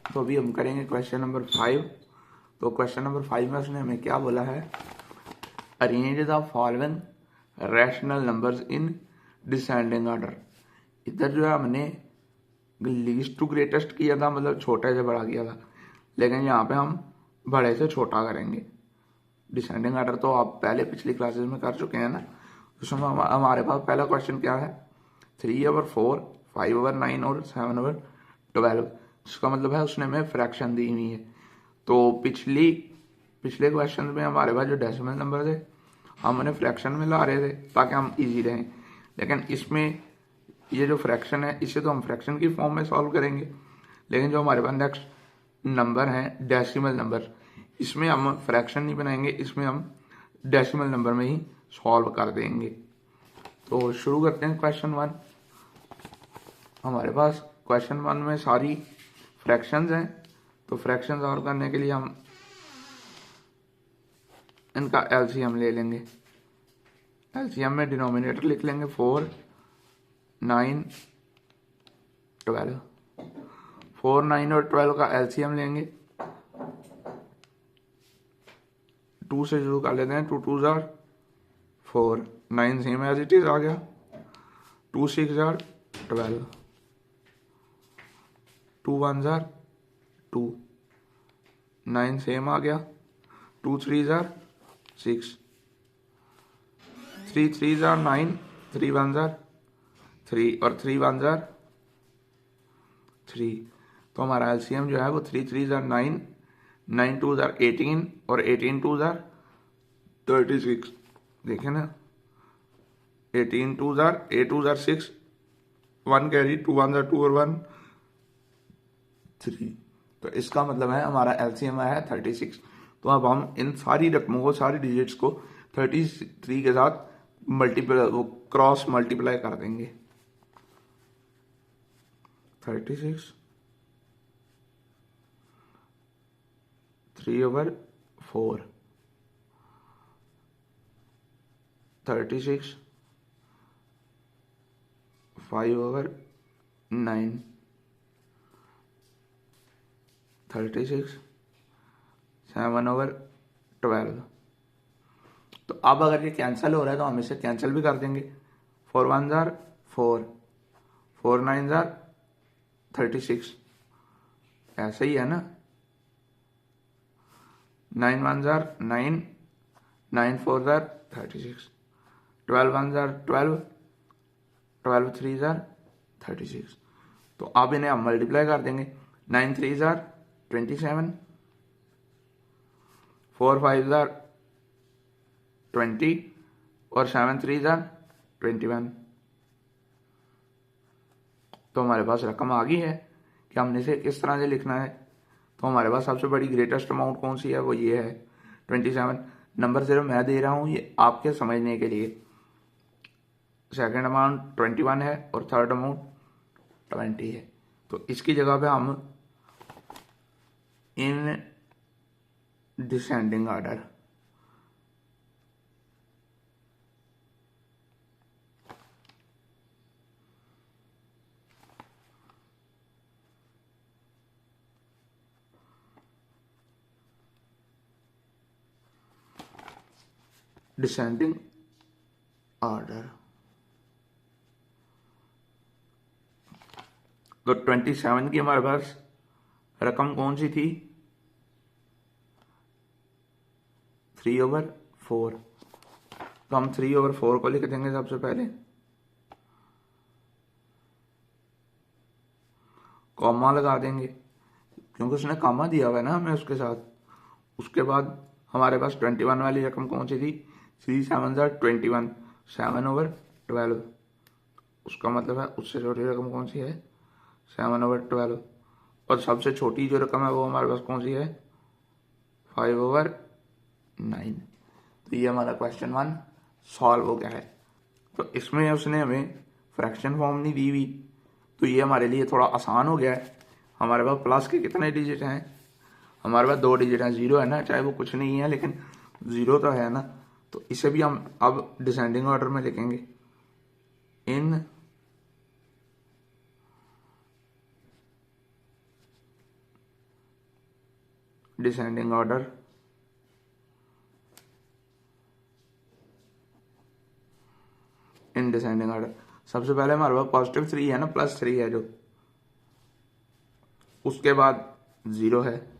तो अभी हम करेंगे क्वेश्चन नंबर 5। तो क्वेश्चन नंबर 5 में उसने हमें क्या बोला है, arrange the following rational numbers in descending order. इधर जो है हमने लीस्ट टू ग्रेटेस्ट किया था, मतलब छोटे से बड़ा किया था, लेकिन यहाँ पे हम बड़े से छोटा करेंगे। डिसेंडिंग ऑर्डर तो आप पहले पिछली क्लासेस में कर चुके हैं ना। उसमें हमारे पास पहला क्वेश्चन क्या है, 3/4, 5/9 और 7/12। इसका मतलब है उसने हमें फ्रैक्शन दी हुई है। तो पिछले क्वेश्चन में हमारे पास जो डेसिमल नंबर थे हम उन्हें फ्रैक्शन में ला रहे थे ताकि हम इजी रहें, लेकिन इसमें ये जो फ्रैक्शन है इसे तो हम फ्रैक्शन की फॉर्म में सॉल्व करेंगे, लेकिन जो हमारे पास नेक्स्ट नंबर है डेसिमल नंबर, इसमें हम फ्रैक्शन नहीं बनाएंगे, इसमें हम डेसिमल नंबर में ही सॉल्व कर देंगे। तो शुरू करते हैं क्वेश्चन 1। हमारे पास क्वेश्चन 1 में सारी फ्रैक्शंस हैं, तो फ्रैक्शन सॉल्व करने के लिए हम इनका एलसीएम ले लेंगे। एलसीएम में डिनोमिनेटर लिख लेंगे 4, 9, 12। 4, 9 और 12 का एलसीएम लेंगे। 2 से शुरू कर लेते हैं। 2 2 जार 4, 9 सेम एज इट इज आ गया। 2 6 जार 12, 2 1 जार 2, 9 सेम आ गया। 2 3 जार 6, 3 3 जार 9, 3 1 जार 3 और 3 1 जार 3। तो हमारा एलसीएम जो है वो 3 3 जार 9, 9 2 जार 18 और 18 2 जार 36। देखें ना, 18 2 जार 8 2 जार 6, 1 कैरी, 2 1 जार 2 और 1 3। तो इसका मतलब है हमारा एलसीएम आया है 36। तो अब हम इन सारी रकमों को, सारी डिजिट्स को 33 के साथ मल्टीप्लाई, वो क्रॉस मल्टीप्लाई कर देंगे। 36 3/4, 36 5/9, 36 7/12। तो अब अगर ये कैंसिल हो रहा है तो हम इसे कैंसिल भी कर देंगे। 4 1 जार 4, 4 9 जार 36, ऐसे ही है ना। 9 1 जार 9, 9 4 जार 36, 12 1 जार 12, 12 3 जार 36। तो अब इन्हें हम मल्टीप्लाई कर देंगे। 9 3 जार 27, 4 5 जार 20 और 7 3 जार 21। तो हमारे पास रकम आ गई है कि हमने इसे किस तरह से लिखना है। तो हमारे पास सबसे बड़ी ग्रेटेस्ट अमाउंट कौन सी है, वो ये है 27। नंबर सिर्फ मैं दे रहा हूँ ये आपके समझने के लिए। सेकंड अमाउंट 21 है और थर्ड अमाउंट 20 है। तो इसकी जगह पे हम in descending order descending order. तो 27 की हमारे पास रकम कौन सी थी, 3/4। तो हम 3/4 को लिख देंगे सबसे पहले, कॉमा लगा देंगे क्योंकि उसने कॉमा दिया हुआ है ना हमें उसके साथ। उसके बाद हमारे पास 21 वाली रकम कौन सी थी, 3 7 जार 21, 7/12। उसका मतलब है उससे छोटी रकम कौन सी है, 7/12। और सबसे छोटी जो रकम है वो हमारे पास कौन सी है, 5/9। तो ये हमारा क्वेश्चन 1 सॉल्व हो गया है। तो इसमें उसने हमें फ्रैक्शन फॉर्म नहीं दी हुई, तो ये हमारे लिए थोड़ा आसान हो गया है। हमारे पास प्लस के कितने डिजिट हैं, हमारे पास 2 डिजिट हैं। 0 है ना, चाहे वो कुछ नहीं है लेकिन 0 तो है ना। तो इसे भी हम अब डिसेंडिंग ऑर्डर में लिखेंगे, in descending order in descending order. सबसे पहले हमारे पास +3 है ना, +3 है जो, उसके बाद 0 है,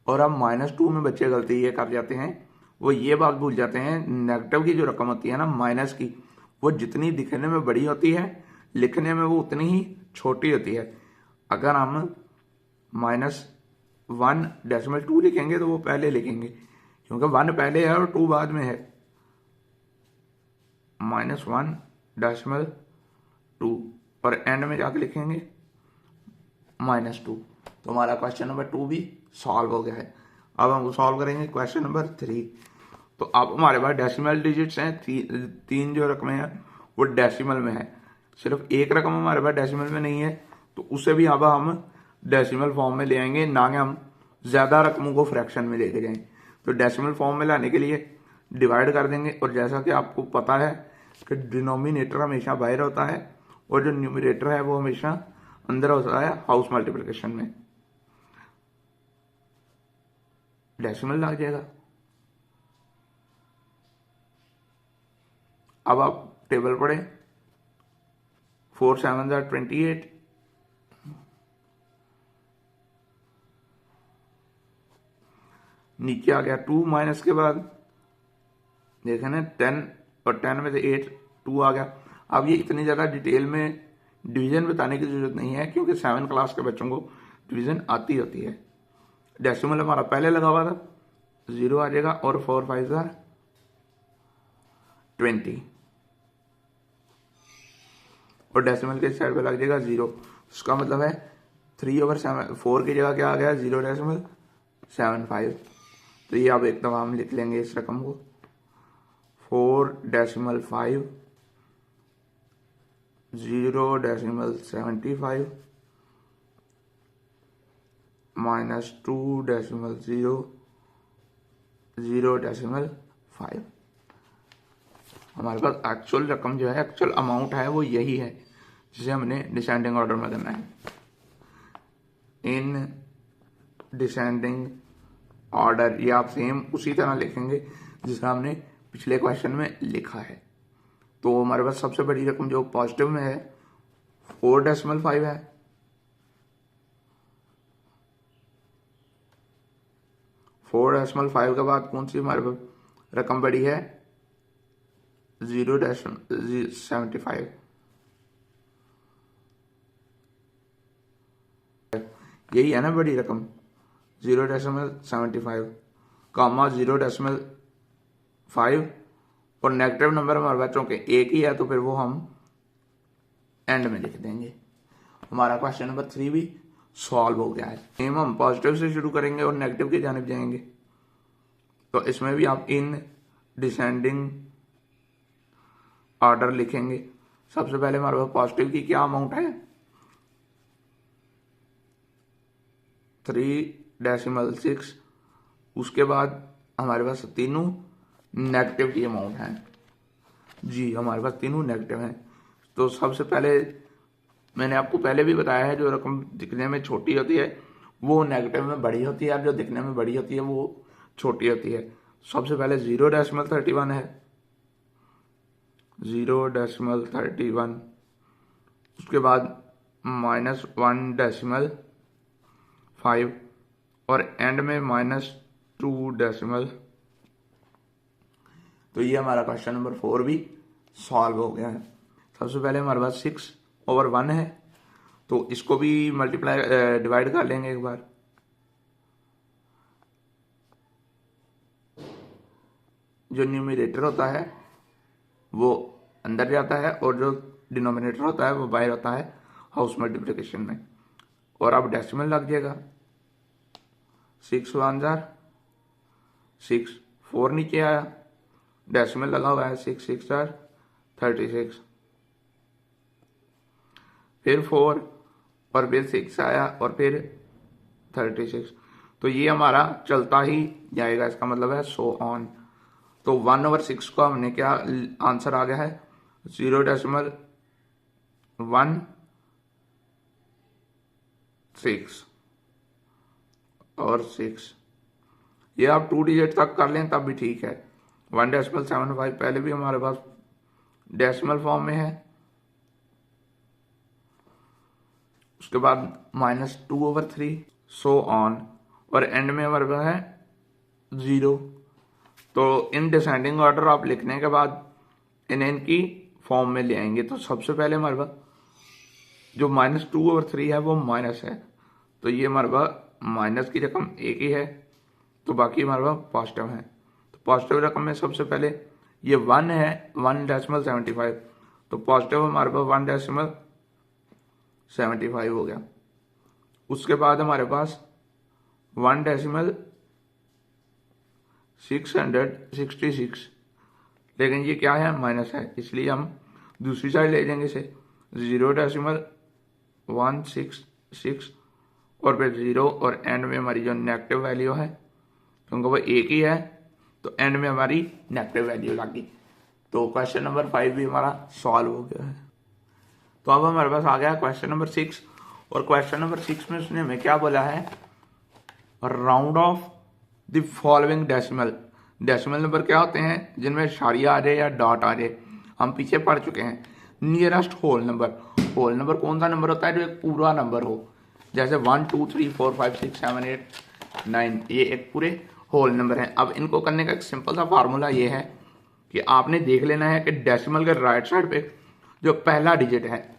और अब -2 में बच्चे गलती ये कर जाते हैं, वो ये बात भूल जाते हैं नेगेटिव की जो रकम होती है ना, माइनस की, वो जितनी दिखने में बड़ी होती है लिखने में वो उतनी ही छोटी होती है। अगर हम -1.2 लिखेंगे तो वो पहले लिखेंगे, क्योंकि 1 पहले है और 2 बाद में है। -1.2 और एंड में जाके लिखेंगे -2। तो हमारा क्वेश्चन नंबर 2 भी सॉल्व हो गया है। अब हम सॉल्व करेंगे क्वेश्चन नंबर 3। तो अब हमारे पास डेसिमल डिजिट्स हैं, तीन जो रकमें हैं वो डेसिमल में है, सिर्फ एक रकम हमारे पास डेसिमल में नहीं है, तो उसे भी अब हम डेसिमल फॉर्म में ले आएंगे, ना कि हम ज़्यादा रकमों को फ्रैक्शन में लेके जाएंगे। तो डेसिमल फॉर्म में लाने के लिए डिवाइड कर देंगे, और जैसा कि आपको पता है कि डिनोमिनेटर हमेशा बाहर होता है और जो न्यूमरेटर है वो हमेशा अंदर होता है हाउस मल्टीप्लिकेशन में, डेसिमल लग जाएगा। अब आप टेबल पढ़े, 4 7 28, नीचे आ गया 2 माइनस के बाद देखें ना 10, और 10 में से 8 2 आ गया। अब ये इतनी ज़्यादा डिटेल में डिवीजन बताने की जरूरत नहीं है, क्योंकि 7 क्लास के बच्चों को डिवीजन आती होती है। डेसिमल हमारा पहले लगा हुआ था, 0 आ जाएगा, और 4 5 20, और डेसिमल के साइड पे लग जाएगा 0। उसका मतलब है 3/4 की जगह क्या आ गया, 0.75। तो ये अब एकदम हम लिख लेंगे इस रकम को, 4.5 0.75 -2.0 0.5। हमारे पास एक्चुअल रकम जो है, एक्चुअल अमाउंट है वो यही है, जिसे हमने डिसेंडिंग ऑर्डर में करना है। इन डिसेंडिंग ऑर्डर, ये आप सेम उसी तरह लिखेंगे जिसे हमने पिछले क्वेश्चन में लिखा है। तो हमारे पास सबसे बड़ी रकम जो पॉजिटिव में है 4.5 है, 4.5 के बाद कौन सी हमारे पास रकम बड़ी है, 0.75। यही है ना बड़ी रकम, 0.75 कामा 0.5, और नेगेटिव नंबर हमारे बच्चों के एक ही है, तो फिर वो हम एंड में लिख देंगे। हमारा क्वेश्चन नंबर 3 भी सॉल्व हो गया है। सेम हम पॉजिटिव से शुरू करेंगे और नेगेटिव की जानिब जाएंगे। तो इसमें भी आप इन डिसेंडिंग ऑर्डर लिखेंगे। सबसे पहले हमारे पास पॉजिटिव की क्या अमाउंट है, 3.6। उसके बाद हमारे पास तीनों नेगेटिव की अमाउंट है जी, हमारे पास तीनों नेगेटिव हैं। तो सबसे पहले मैंने आपको पहले भी बताया है, जो रकम दिखने में छोटी होती है वो नेगेटिव में बड़ी होती है, और जो दिखने में बड़ी होती है वो छोटी होती है। सबसे पहले 0.31 है, 0.31। उसके बाद -1.5, और एंड में -2। तो ये हमारा क्वेश्चन नंबर 4 भी सॉल्व हो गया है। सबसे पहले हमारे पास 6/1 है, तो इसको भी मल्टीप्लाई डिवाइड कर लेंगे एक बार। जो न्यूमरेटर होता है वो अंदर जाता है, और जो डिनोमिनेटर होता है वो बाहर होता है हाउस मल्टीप्लिकेशन में। और अब डेसिमल लग जाएगा, 6 1 6, 4 नीचे आया, डेसिमल लगा हुआ है, 6 6 36, फिर 4, और फिर 6 आया, और फिर 36। तो ये हमारा चलता ही जाएगा, इसका मतलब है सो ऑन। तो 1/6 को हमने क्या आंसर आ गया है, 0.16। और 6। ये आप 2 डिजिट तक कर लें तब भी ठीक है। 1.75 पहले भी हमारे पास डेसिमल फॉर्म में है, उसके बाद -2/3 सो ऑन, और एंड में हमारे पास है 0। तो इन डिसेंडिंग ऑर्डर आप लिखने के बाद इनकी फॉर्म में ले आएंगे। तो सबसे पहले हमारे पास जो -2/3 है वो माइनस है, तो ये हमारे पास माइनस की रकम एक ही है, तो बाकी हमारे पास पॉजिटिव है। तो पॉजिटिव रकम में सबसे पहले ये 1 है, 1.75, तो पॉजिटिव हमारे पास 1.75 हो गया। उसके बाद हमारे पास 1.666, लेकिन ये क्या है, माइनस है, इसलिए हम दूसरी साइड ले जाएंगे इसे 0.166 और फिर 0, और एंड में हमारी जो नेगेटिव वैल्यू है क्योंकि वो एक ही है तो एंड में हमारी नेगेटिव वैल्यू लगी। तो क्वेश्चन नंबर 5 भी हमारा सॉल्व हो गया है। तो अब हमारे पास आ गया क्वेश्चन नंबर 6, और क्वेश्चन नंबर 6 में उसने हमें क्या बोला है, round of the following decimal. Decimal number क्या होते हैं, जिनमें इशारिया आ जाए या डॉट आ जाए, हम पीछे पढ़ चुके हैं। Nearest whole number, whole number कौन सा नंबर होता है, जो एक पूरा नंबर हो, जैसे 1 2 3 4 5 6 7 8 9, ये एक पूरे होल नंबर हैं। अब इनको करने का एक सिंपल सा फार्मूला ये है कि आपने देख लेना है कि डेसिमल के राइट साइड पे जो पहला डिजिट है,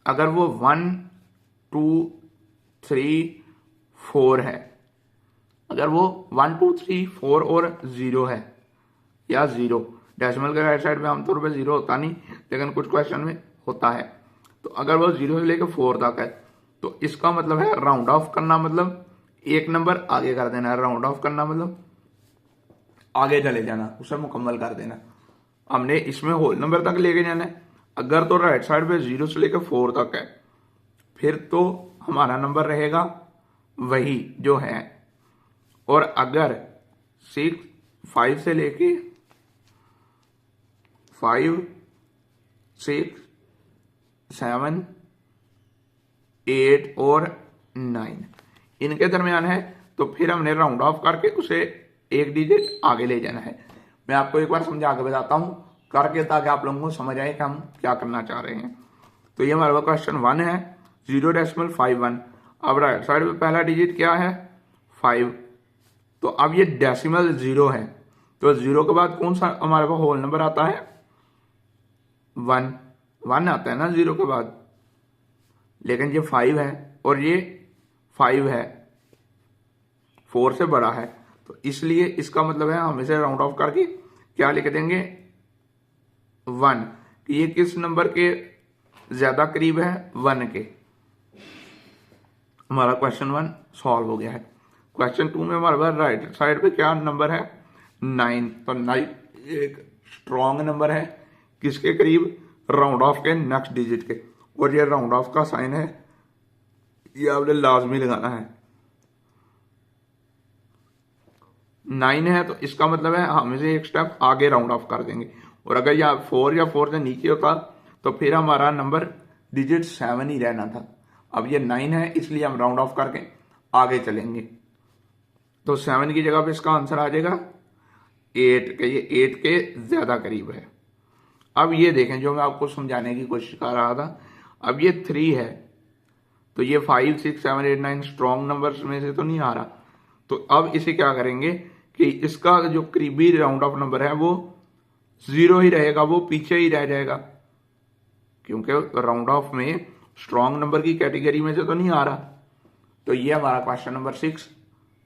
अगर वो 1 2 3 4 है, अगर वो 1 2 3 4 और 0 है, या 0, डेसिमल के राइट साइड पे आमतौर पे 0 होता नहीं, लेकिन कुछ क्वेश्चन में होता है, तो अगर वो 0 से लेकर 4 तक है तो इसका मतलब है राउंड ऑफ करना, मतलब एक नंबर आगे कर देना। राउंड ऑफ करना मतलब आगे चले जाना, उसे मुकम्मल कर देना। हमने इसमें होल नंबर तक लेके जाना है। अगर तो राइट साइड पे 0 से लेकर 4 तक है, फिर तो हमारा नंबर रहेगा वही जो है, और अगर 5 से लेके 5 6 7 8 और 9 इनके दरमियान है, तो फिर हमने राउंड ऑफ करके उसे एक डिजिट आगे ले जाना है। मैं आपको एक बार समझा के बताता हूं करके, ताकि आप लोगों को समझ आए कि हम क्या करना चाह रहे हैं। तो ये हमारा क्वेश्चन 1 है, 0.51। अब राइट साइड पे पहला डिजिट क्या है, 5, तो अब ये डेसिमल 0 है, तो 0 के बाद कौन सा हमारे पास होल नंबर आता है, 1 आता है ना 0 के बाद, लेकिन ये 5 है और ये 5 है, 4 से बड़ा है, तो इसलिए इसका मतलब है हम इसे राउंड ऑफ करके क्या लिख देंगे, 1, कि ये किस नंबर के ज्यादा करीब है, 1 के। हमारा क्वेश्चन 1 सॉल्व हो गया है। क्वेश्चन 2 में हमारे पास राइट साइड पे क्या नंबर है, 9, तो 9 एक स्ट्रॉन्ग नंबर है, किसके करीब, राउंड ऑफ के नेक्स्ट डिजिट के, और ये राउंड ऑफ का साइन है, ये आपने लाजमी लगाना है। 9 है तो इसका मतलब है हम इसे एक स्टेप आगे राउंड ऑफ कर देंगे, और अगर यह 4 या 4 से नीचे होता तो फिर हमारा नंबर डिजिट 7 ही रहना था। अब ये 9 है, इसलिए हम राउंड ऑफ करके आगे चलेंगे, तो 7 की जगह पे इसका आंसर आ जाएगा 8, के ये 8 के ज्यादा करीब है। अब ये देखें, जो मैं आपको समझाने की कोशिश कर रहा था, अब ये 3 है, तो ये 5 6 7 8 9 स्ट्रॉन्ग नंबर्स में से तो नहीं आ रहा, तो अब इसे क्या करेंगे कि इसका जो करीबी राउंड ऑफ नंबर है वो 0 ही रहेगा, वो पीछे ही रह जाएगा, क्योंकि राउंड ऑफ में स्ट्रॉन्ग नंबर की कैटेगरी में से तो नहीं आ रहा। तो ये हमारा क्वेश्चन नंबर 6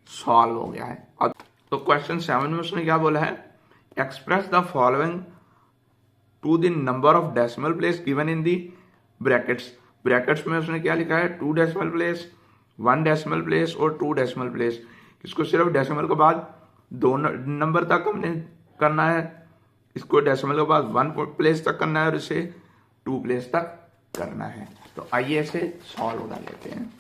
सॉल्व हो गया है। अब तो क्वेश्चन 7 में उसने क्या बोला है, express the following to the number of decimal place given in the brackets. Brackets में उसने क्या लिखा है, 2 डेसिमल प्लेस, 1 डेसिमल प्लेस और 2 डेसिमल प्लेस। इसको सिर्फ डेसिमल के बाद 2 नंबर तक हमने करना है, इसको डेसिमल के बाद 1 प्लेस तक करना है, और इसे 2 प्लेस तक करना है। तो आइए इसे सॉल्व कर लेते हैं।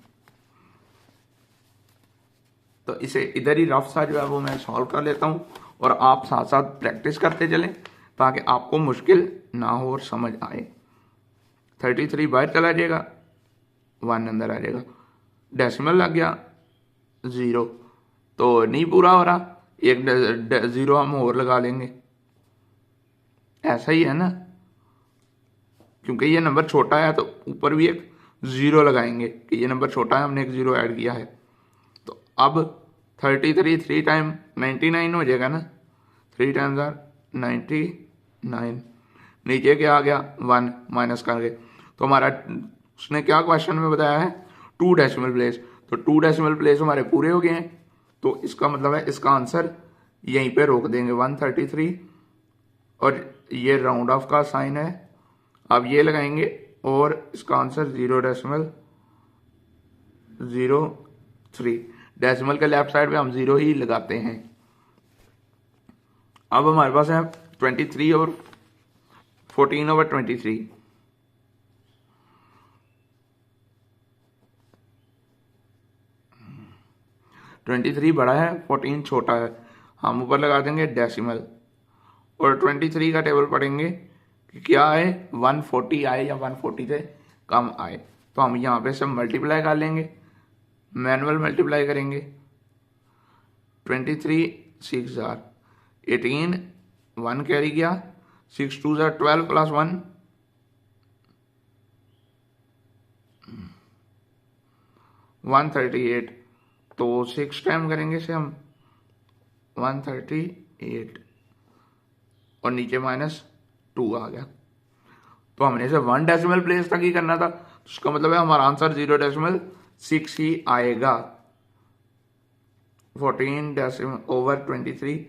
तो इसे इधर ही रफ सा जो है वो मैं सॉल्व कर लेता हूं, और आप साथ साथ प्रैक्टिस करते चलें ताकि आपको मुश्किल ना हो और समझ आए। 33 बाहर चला जाएगा, 1 अंदर आ जाएगा, डेसिमल लग गया, 0, तो नहीं पूरा हो रहा, एक 0 हम और लगा लेंगे, ऐसा ही है ना, क्योंकि ये नंबर छोटा है तो ऊपर भी एक 0 लगाएंगे कि ये नंबर छोटा है, हमने एक 0 ऐड किया है। तो अब 33 3 टाइम 99 हो जाएगा ना, 3 टाइम्स आर 99, नीचे क्या आ गया 1 माइनस करके, तो हमारा उसने क्या क्वेश्चन में बताया है 2 डेसिमल प्लेस, तो 2 डेसिमल प्लेस हमारे पूरे हो गए हैं, तो इसका मतलब है इसका आंसर यहीं पे रोक देंगे 133, और ये राउंड ऑफ का साइन है, अब ये लगाएंगे और इसका आंसर 0.03, डेसिमल के लेफ्ट साइड पे हम 0 ही लगाते हैं। अब हमारे पास है 23 और 14/23, 23 बड़ा है 14 छोटा है, हम ऊपर लगा देंगे डेसिमल, और 23 का टेबल पढ़ेंगे कि क्या आए 140 आए या 140 से कम आए, तो हम यहाँ पे सब मल्टीप्लाई कर लेंगे, मैनुअल मल्टीप्लाई करेंगे, 23 6 18, 1 कैरी किया, 6 2 12 प्लस 1 138, तो 6 टाइम करेंगे इसे हम 138, और नीचे -2 आ गया, तो हमने इसे 1 डेसिमल प्लेस तक ही करना था, तो उसका मतलब है हमारा आंसर 0.6 ही आएगा, 14/23,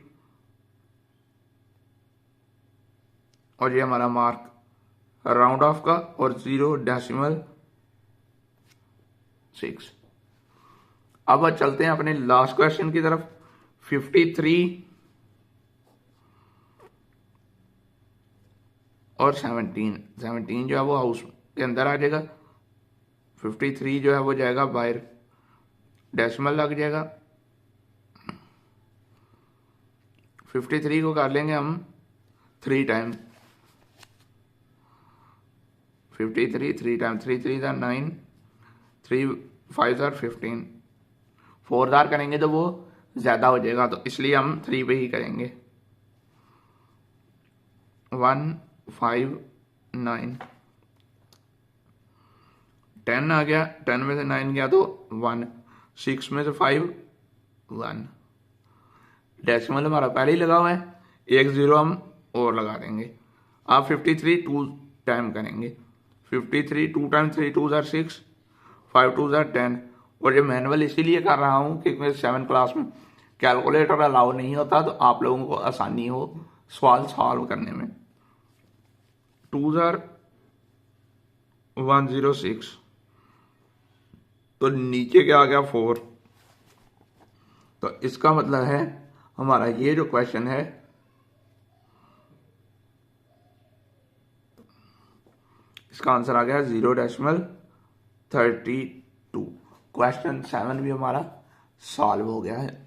और ये हमारा मार्क राउंड ऑफ का और 0.6। अब चलते हैं अपने लास्ट क्वेश्चन की तरफ, 53 और 17 जो है वो हाउस के अंदर आ जाएगा, 53 जो है वो जाएगा बाहर, डेसिमल लग जाएगा, 53 को कर लेंगे हम 3 टाइम, 53 3 टाइम, 3 3 9, 3 5 15, 4 करेंगे तो वो ज्यादा हो जाएगा, तो इसलिए हम 3 पे ही करेंगे, 1 5 9, 10 आ गया, 10 में से 9 गया तो 1, 6 में से 5 1, डेसिमल हमारा पहले ही लगा हुआ है, एक 0 हम और लगा देंगे। आप 53 2 टाइम करेंगे, 53 2 टाइम 3 2 6, 5 2 10, और ये मैनुअल इसीलिए कर रहा हूँ क्योंकि 7 क्लास में कैलकुलेटर अलाउ नहीं होता, तो आप लोगों को आसानी हो सवाल सॉल्व करने में। 2 106, तो नीचे क्या आ गया 4, तो इसका मतलब है हमारा ये जो क्वेश्चन है इसका आंसर आ गया 0.32। क्वेश्चन 7 भी हमारा सॉल्व हो गया है।